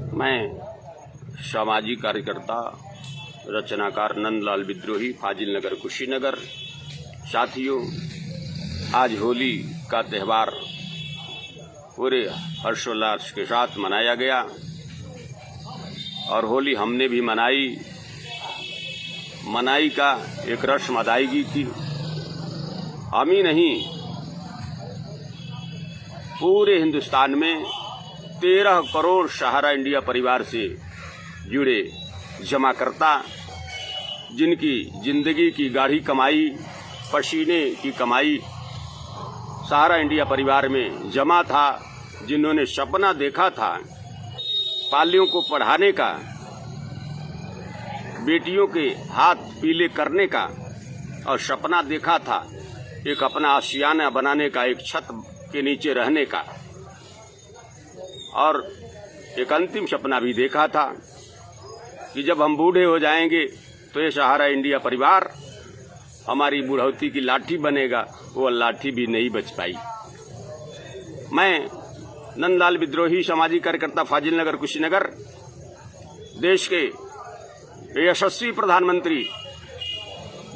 मैं सामाजिक कार्यकर्ता रचनाकार नंदलाल विद्रोही, फाजिल नगर, कुशीनगर। साथियों, आज होली का त्यौहार पूरे हर्षोल्लास के साथ मनाया गया और होली हमने भी मनाई का एक रस्म अदायगी की। हम ही नहीं, पूरे हिंदुस्तान में 13 करोड़ सहारा इंडिया परिवार से जुड़े जमाकर्ता, जिनकी जिंदगी की गाढ़ी कमाई, पसीने की कमाई सहारा इंडिया परिवार में जमा था, जिन्होंने सपना देखा था पालियों को पढ़ाने का, बेटियों के हाथ पीले करने का, और सपना देखा था एक अपना आशियाना बनाने का, एक छत के नीचे रहने का, और एक अंतिम सपना भी देखा था कि जब हम बूढ़े हो जाएंगे तो ये सहारा इंडिया परिवार हमारी बुढ़ौती की लाठी बनेगा। वो लाठी भी नहीं बच पाई। मैं नंदलाल विद्रोही, सामाजिक कार्यकर्ता, फाजिल नगर, कुशीनगर, देश के यशस्वी प्रधानमंत्री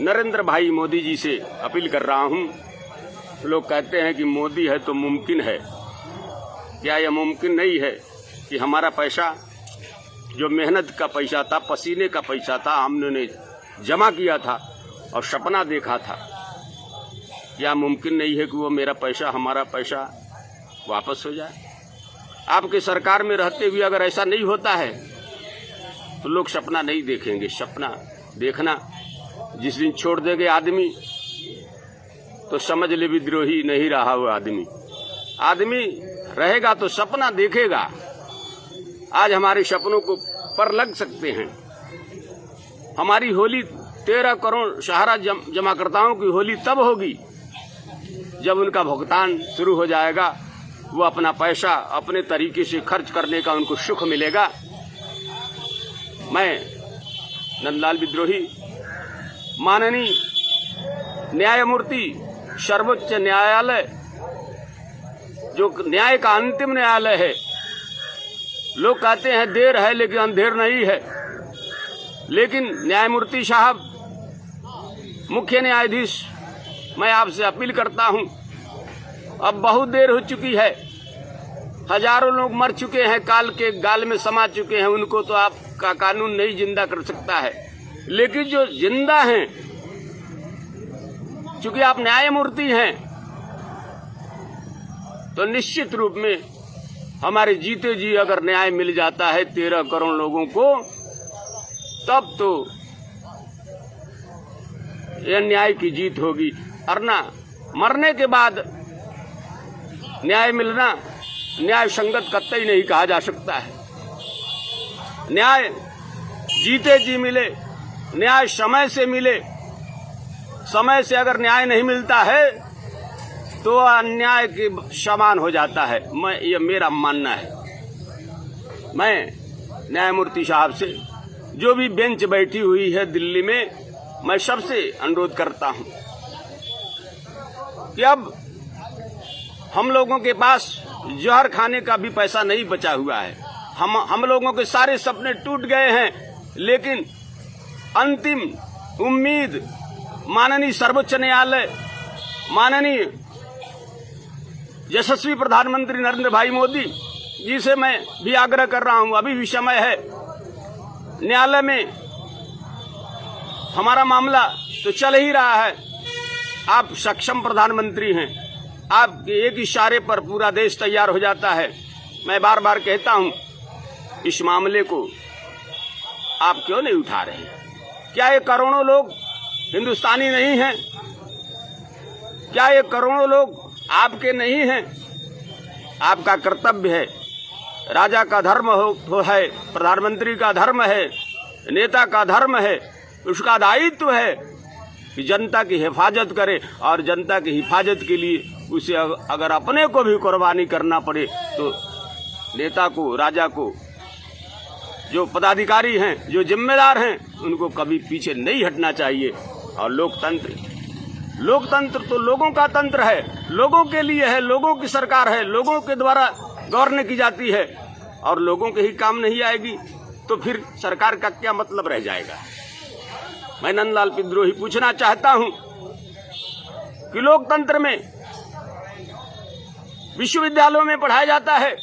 नरेंद्र भाई मोदी जी से अपील कर रहा हूं। लोग कहते हैं कि मोदी है तो मुमकिन है। क्या यह मुमकिन नहीं है कि हमारा पैसा, जो मेहनत का पैसा था, पसीने का पैसा था, हमने जमा किया था और सपना देखा था, क्या मुमकिन नहीं है कि वो मेरा पैसा, हमारा पैसा वापस हो जाए? आपके सरकार में रहते हुए अगर ऐसा नहीं होता है तो लोग सपना नहीं देखेंगे। सपना देखना जिस दिन छोड़ देंगे आदमी, तो समझ ले विद्रोही नहीं रहा वो आदमी। आदमी रहेगा तो सपना देखेगा। आज हमारे सपनों को पर लग सकते हैं। हमारी होली 13 करोड़ सहारा जमाकर्ताओं की होली तब होगी जब उनका भुगतान शुरू हो जाएगा। वो अपना पैसा अपने तरीके से खर्च करने का उनको सुख मिलेगा। मैं नंदलाल विद्रोही, माननीय न्यायमूर्ति सर्वोच्च न्यायालय, जो न्याय का अंतिम न्यायालय है, लोग कहते हैं देर है लेकिन अंधेर नहीं है, लेकिन न्यायमूर्ति साहब, मुख्य न्यायाधीश, मैं आपसे अपील करता हूं, अब बहुत देर हो चुकी है। हजारों लोग मर चुके हैं, काल के गाल में समा चुके हैं। उनको तो आपका कानून नहीं जिंदा कर सकता है, लेकिन जो जिंदा हैं, चूंकि आप न्यायमूर्ति हैं, तो निश्चित रूप में हमारे जीते जी अगर न्याय मिल जाता है 13 करोड़ लोगों को, तब तो यह न्याय की जीत होगी। वरना मरने के बाद न्याय मिलना न्याय संगत कतई नहीं कहा जा सकता है। न्याय जीते जी मिले, न्याय समय से मिले। समय से अगर न्याय नहीं मिलता है तो अन्याय के समान हो जाता है। ये मेरा मानना है। मैं न्यायमूर्ति साहब से, जो भी बेंच बैठी हुई है दिल्ली में, मैं सबसे अनुरोध करता हूं कि अब हम लोगों के पास जहर खाने का भी पैसा नहीं बचा हुआ है। हम लोगों के सारे सपने टूट गए हैं, लेकिन अंतिम उम्मीद माननीय सर्वोच्च न्यायालय, माननीय यशस्वी प्रधानमंत्री नरेंद्र भाई मोदी जी से मैं भी आग्रह कर रहा हूं, अभी भी समय है। न्यायालय में हमारा मामला तो चल ही रहा है। आप सक्षम प्रधानमंत्री हैं, आपके एक इशारे पर पूरा देश तैयार हो जाता है। मैं बार बार कहता हूं, इस मामले को आप क्यों नहीं उठा रहे? क्या ये करोड़ों लोग हिंदुस्तानी नहीं हैं? क्या ये करोड़ों लोग आपके नहीं हैं? आपका कर्तव्य है, राजा का धर्म है, प्रधानमंत्री का धर्म है, नेता का धर्म है, उसका दायित्व है कि जनता की हिफाजत करे, और जनता की हिफाजत के लिए उसे अगर अपने को भी कुर्बानी करना पड़े तो नेता को, राजा को, जो पदाधिकारी हैं, जो जिम्मेदार हैं, उनको कभी पीछे नहीं हटना चाहिए। और लोकतंत्र तो लोगों का तंत्र है, लोगों के लिए है, लोगों की सरकार है, लोगों के द्वारा गवर्न की जाती है। और लोगों के ही काम नहीं आएगी तो फिर सरकार का क्या मतलब रह जाएगा। मैं नंदलाल विद्रोही पूछना चाहता हूं कि लोकतंत्र में विश्वविद्यालयों में पढ़ाया जाता है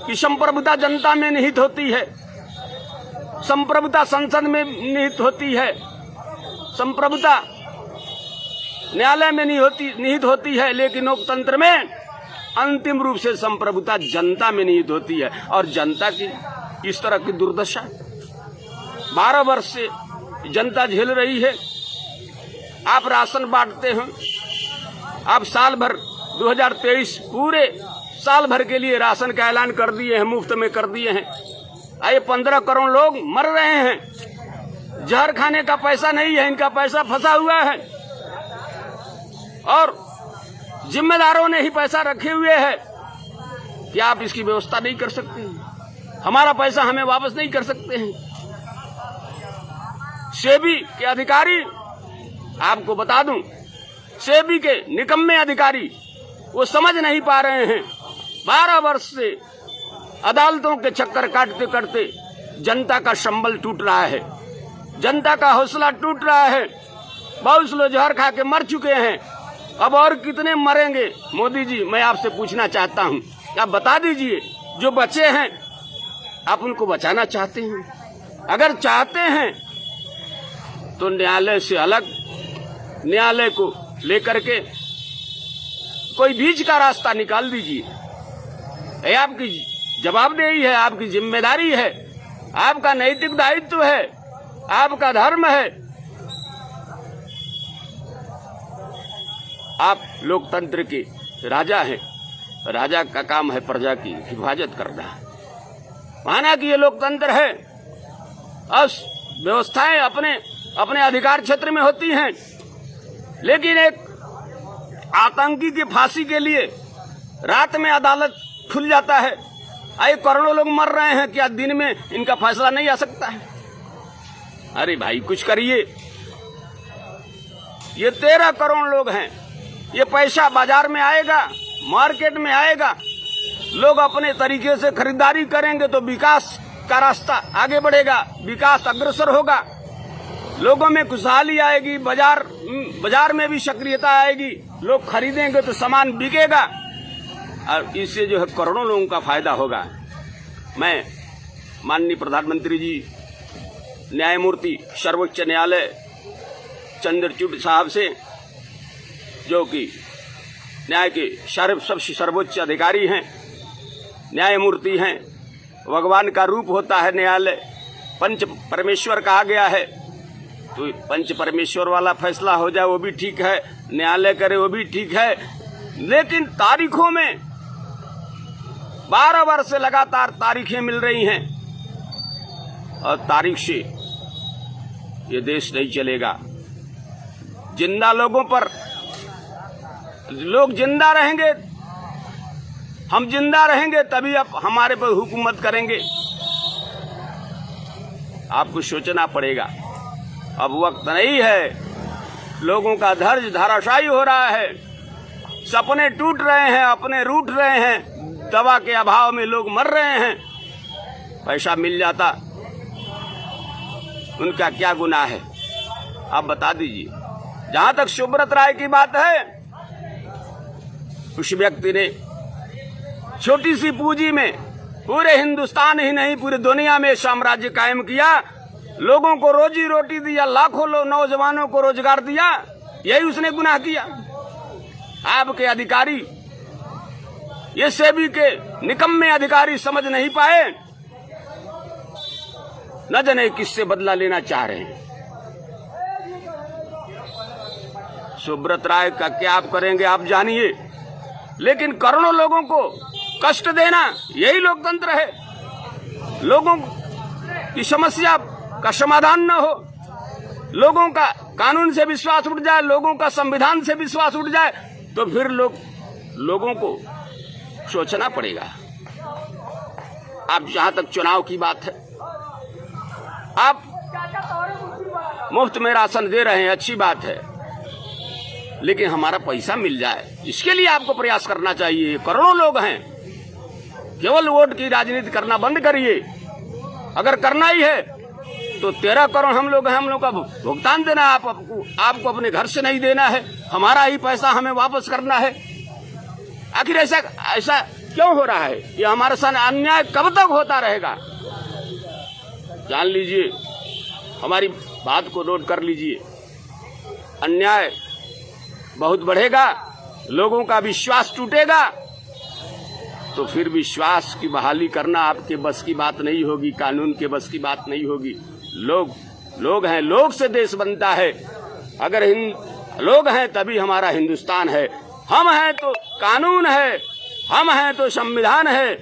कि संप्रभुता जनता में निहित होती है, संप्रभुता संसद में निहित होती है, संप्रभुता न्यायालय में निहित होती है, लेकिन लोकतंत्र में अंतिम रूप से संप्रभुता जनता में निहित होती है। और जनता की इस तरह की दुर्दशा 12 वर्ष से जनता झेल रही है। आप राशन बांटते हैं, आप साल भर 2023 पूरे साल भर के लिए राशन का ऐलान कर दिए हैं, मुफ्त में कर दिए हैं। आए 15 करोड़ लोग मर रहे हैं, जहर खाने का पैसा नहीं है, इनका पैसा फंसा हुआ है और जिम्मेदारों ने ही पैसा रखे हुए हैं। क्या आप इसकी व्यवस्था नहीं कर सकते हैं? हमारा पैसा हमें वापस नहीं कर सकते हैं? सेबी के अधिकारी, आपको बता दूं, सेबी के निकम्मे अधिकारी वो समझ नहीं पा रहे हैं। 12 वर्ष से अदालतों के चक्कर काटते काटते जनता का संबल टूट रहा है, जनता का हौसला टूट रहा है। बहुत लोग जहर खा के मर चुके हैं, अब और कितने मरेंगे? मोदी जी, मैं आपसे पूछना चाहता हूं, आप बता दीजिए, जो बचे हैं आप उनको बचाना चाहते हैं? अगर चाहते हैं तो न्यायालय से अलग, न्यायालय को लेकर के कोई बीच का रास्ता निकाल दीजिए। ये आपकी जवाबदेही है, आपकी जिम्मेदारी है, आपका नैतिक दायित्व है, आपका धर्म है। आप लोकतंत्र के राजा हैं, राजा का काम है प्रजा की हिफाजत करना। माना कि ये लोकतंत्र है, व्यवस्थाएं अपने अपने अधिकार क्षेत्र में होती हैं, लेकिन एक आतंकी की फांसी के लिए रात में अदालत खुल जाता है। आए करोड़ों लोग मर रहे हैं, क्या दिन में इनका फैसला नहीं आ सकता है? अरे भाई, कुछ करिए। ये 13 करोड़ लोग हैं, ये पैसा बाजार में आएगा, मार्केट में आएगा, लोग अपने तरीके से खरीदारी करेंगे तो विकास का रास्ता आगे बढ़ेगा, विकास अग्रसर होगा, लोगों में खुशहाली आएगी, बाजार में भी सक्रियता आएगी, लोग खरीदेंगे तो सामान बिकेगा और इससे जो है करोड़ों लोगों का फायदा होगा। मैं माननीय प्रधानमंत्री जी, न्यायमूर्ति सर्वोच्च न्यायालय चंद्रचूड़ साहब से, जो कि न्याय के सबसे सर्वोच्च अधिकारी हैं, न्यायमूर्ति हैं, भगवान का रूप होता है न्यायालय, पंच परमेश्वर कहा गया है, तो पंच परमेश्वर वाला फैसला हो जाए वो भी ठीक है, न्यायालय करे वो भी ठीक है, लेकिन तारीखों में 12 वर्ष से लगातार तारीखें मिल रही हैं और तारीख से ये देश नहीं चलेगा। जिंदा लोगों पर लोग जिंदा रहेंगे, हम जिंदा रहेंगे तभी आप हमारे पर हुकूमत करेंगे। आपको सोचना पड़ेगा, अब वक्त नहीं है। लोगों का धैर्य धराशायी हो रहा है, सपने टूट रहे हैं, अपने रूठ रहे हैं, दवा के अभाव में लोग मर रहे हैं। पैसा मिल जाता, उनका क्या गुनाह है? आप बता दीजिए। जहां तक सुब्रत राय की बात है, उस व्यक्ति ने छोटी सी पूंजी में पूरे हिंदुस्तान ही नहीं पूरी दुनिया में साम्राज्य कायम किया, लोगों को रोजी रोटी दिया, लाखों नौजवानों को रोजगार दिया। यही उसने गुनाह किया। आपके अधिकारी, ये सेबी के निकम्मे अधिकारी समझ नहीं पाए, न जाने किससे बदला लेना चाह रहे हैं। सुब्रत राय का क्या आप करेंगे आप जानिए, लेकिन करोड़ों लोगों को कष्ट देना यही लोकतंत्र है। लोगों की समस्या का समाधान न हो, लोगों का कानून से विश्वास उठ जाए, लोगों का संविधान से विश्वास उठ जाए, तो फिर लोगों को सोचना पड़ेगा। आप जहां तक चुनाव की बात है, आप मुफ्त में राशन दे रहे हैं, अच्छी बात है, लेकिन हमारा पैसा मिल जाए, इसके लिए आपको प्रयास करना चाहिए। करोड़ों लोग हैं, केवल वोट की राजनीति करना बंद करिए। अगर करना ही है तो 13 करोड़ हम लोग का भुगतान देना है, आपको अपने घर से नहीं देना है, हमारा ही पैसा हमें वापस करना है। आखिर ऐसा क्यों हो रहा है? ये हमारे साथ अन्याय कब तक होता रहेगा? जान लीजिए, हमारी बात को नोट कर लीजिए। अन्याय बहुत बढ़ेगा, लोगों का विश्वास टूटेगा, तो फिर विश्वास की बहाली करना आपके बस की बात नहीं होगी, कानून के बस की बात नहीं होगी। लोग हैं, लोग से देश बनता है। अगर लोग हैं तभी हमारा हिंदुस्तान है। हम हैं तो कानून है, हम हैं तो संविधान है।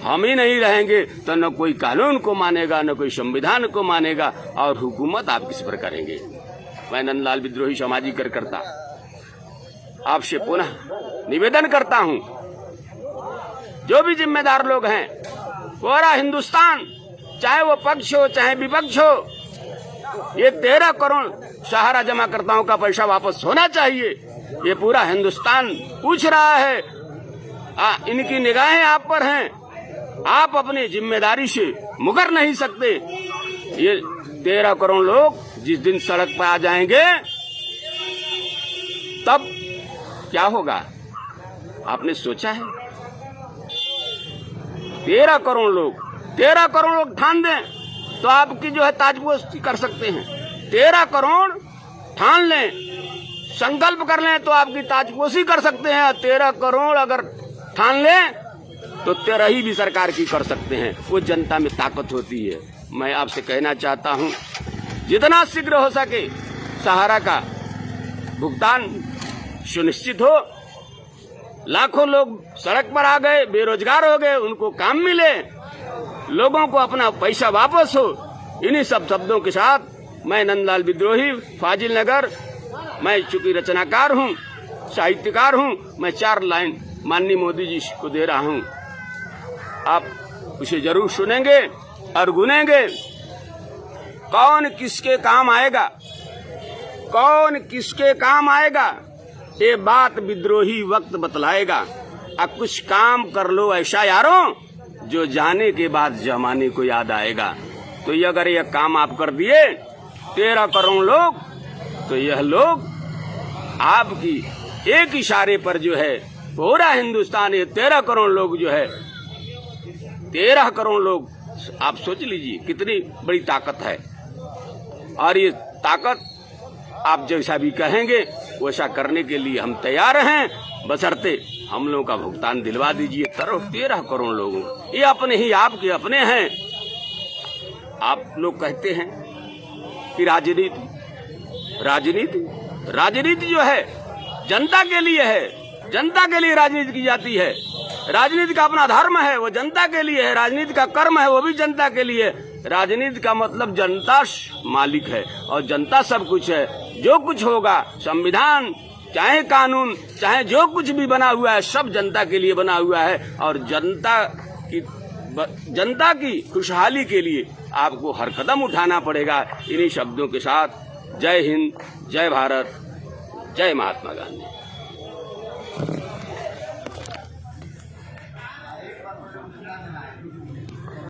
हम ही नहीं रहेंगे तो न कोई कानून को मानेगा, न कोई संविधान को मानेगा, और हुकूमत आप किस पर करेंगे। मैं नंदलाल विद्रोही सामाजिक कार्यकर्ता आपसे पुनः निवेदन करता हूं, जो भी जिम्मेदार लोग हैं, पूरा हिंदुस्तान, चाहे वो पक्ष हो चाहे विपक्ष हो, ये 13 करोड़ सहारा जमाकर्ताओं का पैसा वापस होना चाहिए। ये पूरा हिंदुस्तान पूछ रहा है। इनकी निगाहें आप पर हैं, आप अपनी जिम्मेदारी से मुकर नहीं सकते। ये 13 करोड़ लोग जिस दिन सड़क पर आ जाएंगे तब क्या होगा, आपने सोचा है? 13 करोड़ लोग ठान दें तो आपकी जो है ताजपोशी कर सकते हैं। 13 करोड़ ठान लें, संकल्प कर लें तो आपकी ताजपोशी कर सकते हैं। 13 करोड़ अगर ठान लें तो 13 भी सरकार की कर सकते हैं। वो जनता में ताकत होती है। मैं आपसे कहना चाहता हूं, जितना शीघ्र हो सके सहारा का भुगतान सुनिश्चित हो। लाखों लोग सड़क पर आ गए, बेरोजगार हो गए, उनको काम मिले, लोगों को अपना पैसा वापस हो। इन्हीं सब शब्दों के साथ मैं नंदलाल विद्रोही, फाजिल नगर, मैं चूंकि रचनाकार हूं, साहित्यकार हूं, मैं 4 लाइन माननीय मोदी जी को दे रहा हूं। आप उसे जरूर सुनेंगे और गुनेंगे। कौन किसके काम आएगा, कौन किसके काम आएगा, ये बात विद्रोही वक्त बतलाएगा। अब कुछ काम कर लो ऐसा यारों, जो जाने के बाद जमाने को याद आएगा। तो ये अगर यह काम आप कर दिए 13 करोड़ लोग, तो यह लोग आपकी एक इशारे पर जो है पूरा हिंदुस्तान, ये 13 करोड़ लोग जो है, 13 करोड़ लोग, आप सोच लीजिए कितनी बड़ी ताकत है। और ये ताकत आप जैसा भी कहेंगे वैसा करने के लिए हम तैयार हैं, बशर्ते हम लोगों का भुगतान दिलवा दीजिए। 13 करोड़ लोगों, ये अपने ही आपके अपने हैं। आप लोग कहते हैं कि राजनीति जो है जनता के लिए है, जनता के लिए राजनीति की जाती है। राजनीति का अपना धर्म है, वो जनता के लिए है। राजनीति का कर्म है, वो भी जनता के लिए। राजनीति का मतलब जनता मालिक है और जनता सब कुछ है। जो कुछ होगा, संविधान चाहे कानून चाहे जो कुछ भी बना हुआ है, सब जनता के लिए बना हुआ है। और जनता की खुशहाली के लिए आपको हर कदम उठाना पड़ेगा। इन्हीं शब्दों के साथ जय हिंद, जय भारत, जय महात्मा गांधी।